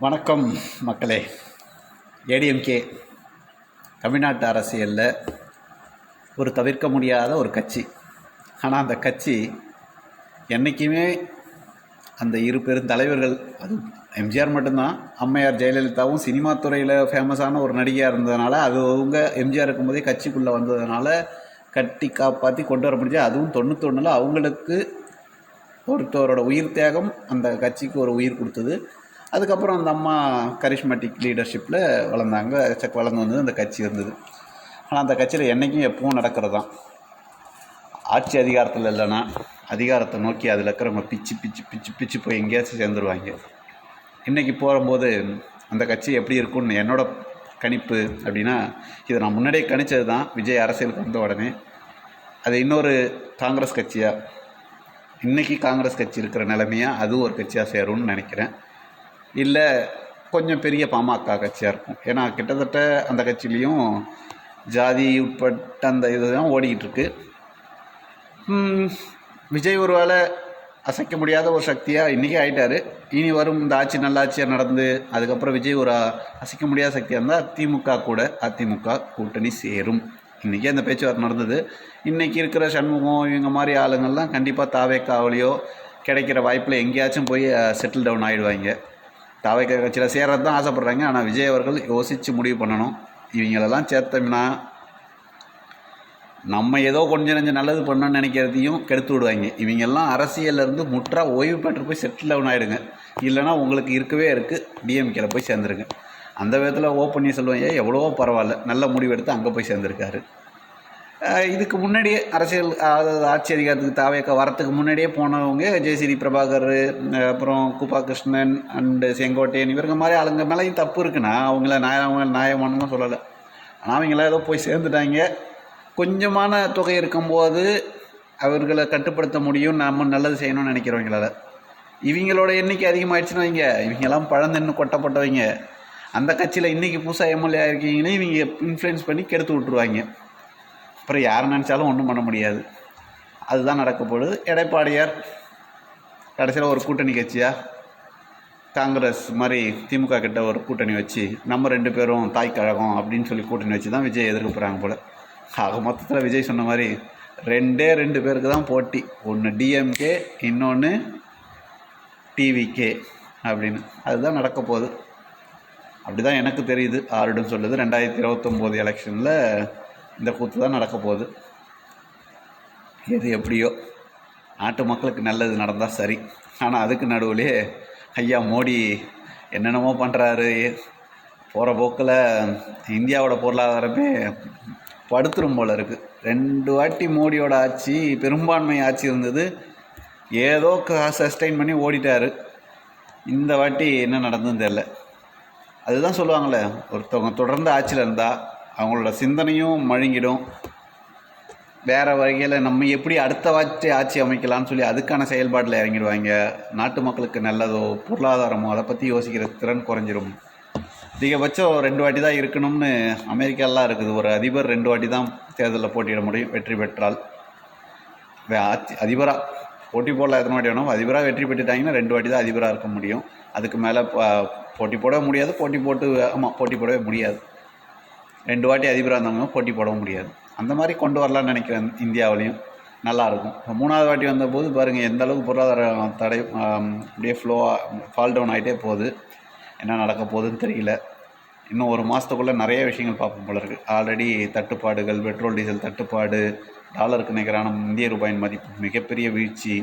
வணக்கம் மக்களே. ஏடிஎம்கே தமிழ்நாட்டு அரசியலில் ஒரு தவிர்க்க முடியாத ஒரு கட்சி. ஆனால் அந்த கட்சி என்றைக்குமே அந்த இரு பெரும் தலைவர்கள், அது எம்ஜிஆர் மட்டும்தான், அம்மையார் ஜெயலலிதாவும் சினிமா துறையில் ஃபேமஸான ஒரு நடிகையாக இருந்ததுனால, அது அவங்க எம்ஜிஆர் இருக்கும்போதே கட்சிக்குள்ளே வந்ததுனால கட்டி காப்பாற்றி கொண்டு வர முடிஞ்சு. அதுவும் 91 அவங்களுக்கு ஒருத்தவரோட உயிர் தியாகம் அந்த கட்சிக்கு ஒரு உயிர் கொடுத்தது. அதுக்கப்புறம் அந்த அம்மா கரிஷ்மேட்டிக் லீடர்ஷிப்பில் வளர்ந்து வந்தது அந்த கட்சி இருந்தது. ஆனால் அந்த கட்சியில் என்றைக்கும் எப்பவும் நடக்கிறது தான், ஆட்சி அதிகாரத்தில் இல்லைன்னா அதிகாரத்தை நோக்கி அதில் இருக்கிறவங்க பிச்சு பிச்சு பிச்சு பிச்சு போய் எங்கேயாச்சும் சேர்ந்துருவாங்க. இன்றைக்கி போகும்போது அந்த கட்சி எப்படி இருக்குன்னு என்னோட கணிப்பு அப்படின்னா, இதை நான் முன்னாடியே கணித்தது தான். விஜய் அரசியலுக்கு வந்த உடனே அது இன்னொரு காங்கிரஸ் கட்சியாக, இன்றைக்கி காங்கிரஸ் கட்சி இருக்கிற நிலைமையாக அதுவும் ஒரு கட்சியாக சேரும்னு நினைக்கிறேன். இல்லை கொஞ்சம் பெரிய பாமக கட்சியாக இருக்கும். ஏன்னா கிட்டத்தட்ட அந்த கட்சியிலையும் ஜாதி உட்பட்ட அந்த இதுதான் ஓடிக்கிட்டுருக்கு. விஜய் ஒரு வேளை அசைக்க முடியாத ஒரு சக்தியாக இன்றைக்கி ஆகிட்டார். இனி வரும் இந்த ஆட்சி நல்லாட்சியாக நடந்து அதுக்கப்புறம் விஜய் ஒரு அசைக்க முடியாத சக்தியாக இருந்தால் திமுக கூட அதிமுக கூட்டணி சேரும். இன்றைக்கி அந்த பேச்சுவார்த்தை நடந்தது. இன்றைக்கி இருக்கிற சண்முகம் இவங்க மாதிரி ஆளுங்கள்லாம் கண்டிப்பாக தாவேக்காவிலையோ கிடைக்கிற வாய்ப்பில் எங்கேயாச்சும் போய் செட்டில் டவுன் ஆகிடுவாங்க. தாவேக்கா கட்சியில் சேர்றது தான் ஆசைப்பட்றாங்க. ஆனால் விஜய் அவர்கள் யோசித்து முடிவு பண்ணணும். இவங்களெல்லாம் சேர்த்தோம்னா நம்ம ஏதோ கொஞ்சம் நெஞ்சம் நல்லது பண்ணணும்னு நினைக்கிறதையும் கெடுத்து விடுவாங்க. இவங்கெல்லாம் அரசியலேருந்து முற்றா ஓய்வு பெற்று போய் செட்டில் டவுன் ஆகிடுங்க. இல்லைனா உங்களுக்கு இருக்கவே இருக்குது, டிஎம்கேல போய் சேர்ந்துருங்க. அந்த விதத்தில் ஓப்பன் சொல்லுவாங்க, எவ்வளவோ பரவாயில்ல, நல்ல முடிவு எடுத்து அங்கே போய் சேர்ந்துருக்காரு. இதுக்கு முன்னாடியே அரசியல் ஆட்சி அதிகாரத்துக்கு தாவேக்கா வரத்துக்கு முன்னாடியே போனவங்க ஜெயசிறி பிரபாகர், அப்புறம் கூப்பா கிருஷ்ணன் அண்டு செங்கோட்டையன், இவருங்க மாதிரி ஆளுங்க மேலேயும் தப்பு இருக்குன்னா அவங்கள நியாயமானு சொல்லலை. ஆனால் அவங்களாம் ஏதோ போய் சேர்ந்துட்டாங்க. கொஞ்சமான தொகை இருக்கும்போது அவர்களை கட்டுப்படுத்த முடியும், நம்ம நல்லது செய்யணும்னு நினைக்கிறவங்களால. இவங்களோட எண்ணிக்கை அதிகமாகிடுச்சுன்னு வைங்க, இவங்கெல்லாம் பழந்தன்னு கொட்டப்பட்டவங்க அந்த கட்சியில் இன்றைக்கி புதுசாக எம்எல்ஏ இருக்கீங்கன்னு இவங்க இன்ஃப்ளூயன்ஸ் பண்ணி கெடுத்து விட்ருவாங்க. அப்புறம் யார் நினச்சாலும் ஒன்றும் பண்ண முடியாது. அதுதான் நடக்க போகுது. எடப்பாடியார் கடைசியில் ஒரு கூட்டணி கட்சியாக காங்கிரஸ் மாதிரி திமுக கிட்ட ஒரு கூட்டணி வச்சு நம்ம 2 பேரும் தாய் கழகம் அப்படின்னு சொல்லி கூட்டணி வச்சு தான் விஜய் எதிர்க்க போகிறாங்க போல். ஆக மொத்தத்தில் விஜய் சொன்ன மாதிரி 2 பேருக்கு தான் போட்டி. ஒன்று டிஎம்கே, இன்னொன்று டிவிகே அப்படின்னு. அதுதான் நடக்க போகுது. அப்படி தான் எனக்கு தெரியுது. ஆருடன் சொல்லுது 2029 எலெக்ஷனில் இந்த கூத்து தான் நடக்க போகுது. எது எப்படியோ நாட்டு மக்களுக்கு நல்லது நடந்தால் சரி. ஆனால் அதுக்கு நடுவுலே ஐயா மோடி என்னென்னமோ பண்ணுறாரு. போகிற போக்கில் இந்தியாவோட பொருளாதாரமே படுத்துரும் போல் இருக்குது. 2 வாட்டி மோடியோட ஆட்சி, பெரும்பான்மை ஆட்சி இருந்தது, ஏதோ சஸ்டெயின் பண்ணி ஓடிட்டார். இந்த வாட்டி என்ன நடந்ததுன்னு தெரில. அதுதான் சொல்லுவாங்களே, ஒருத்தவங்க தொடர்ந்து ஆட்சியில் இருந்தால் அவங்களோட சிந்தனையும் மழுங்கிடும். வேறு வகையில் நம்ம எப்படி அடுத்த ஆட்சி அமைக்கலாம்னு சொல்லி அதுக்கான செயல்பாட்டில் இறங்கிடுவாங்க. நாட்டு மக்களுக்கு நல்லதோ பொருளாதாரமோ அதை பற்றி யோசிக்கிற திறன் குறைஞ்சிரும். அதிகபட்சம் 2 வாட்டி தான் இருக்கணும்னு அமெரிக்காலாம் இருக்குது. ஒரு அதிபர் 2 வாட்டி தான் தேர்தலில் போட்டியிட முடியும், வெற்றி பெற்றால். அதிபராக போட்டி போடல, எத்தனை வாட்டி வேணும், அதிபராக வெற்றி பெற்றுட்டாங்கன்னா 2 வாட்டி தான் அதிபராக இருக்க முடியும். அதுக்கு மேலே போட்டி போடவே முடியாது. போட்டி போடவே முடியாது. 2 வாட்டி அதிபராக இருந்தவங்க போட்டி போடவும் முடியாது. அந்த மாதிரி கொண்டு வரலான்னு நினைக்கிறேன். இந்தியாவிலையும் நல்லாயிருக்கும். 3வது வாட்டி வந்தபோது பாருங்கள் எந்த அளவுக்கு பொருளாதார தடை அப்படியே ஃபால் டவுன் ஆகிட்டே போகுது. என்ன நடக்க போகுதுன்னு தெரியல. இன்னும் 1 மாதத்துக்குள்ளே நிறைய விஷயங்கள் பார்ப்போம் போல இருக்குது. ஆல்ரெடி தட்டுப்பாடுகள், பெட்ரோல் டீசல் தட்டுப்பாடு, டாலருக்கு நிகரான இந்திய ரூபாயின் மதிப்பு மிகப்பெரிய வீழ்ச்சி,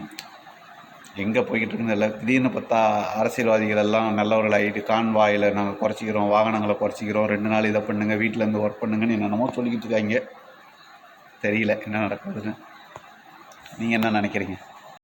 எங்கே போய்கிட்டு இருக்குன்னு இல்லை. திடீர்னு பார்த்தா அரசியல்வாதிகள் எல்லாம் நல்லவர்கள் ஆகிட்டு கான்வாயில் நாங்கள் குறைச்சிக்கிறோம், வாகனங்களை குறைச்சிக்கிறோம், 2 நாள் இதை பண்ணுங்கள், வீட்டிலேருந்து ஒர்க் பண்ணுங்கன்னு என்னென்னமோ சொல்லிக்கிட்டு இருக்காங்க. தெரியல என்ன நடக்குதுன்னு. நீங்கள் என்ன நினைக்கிறீங்க?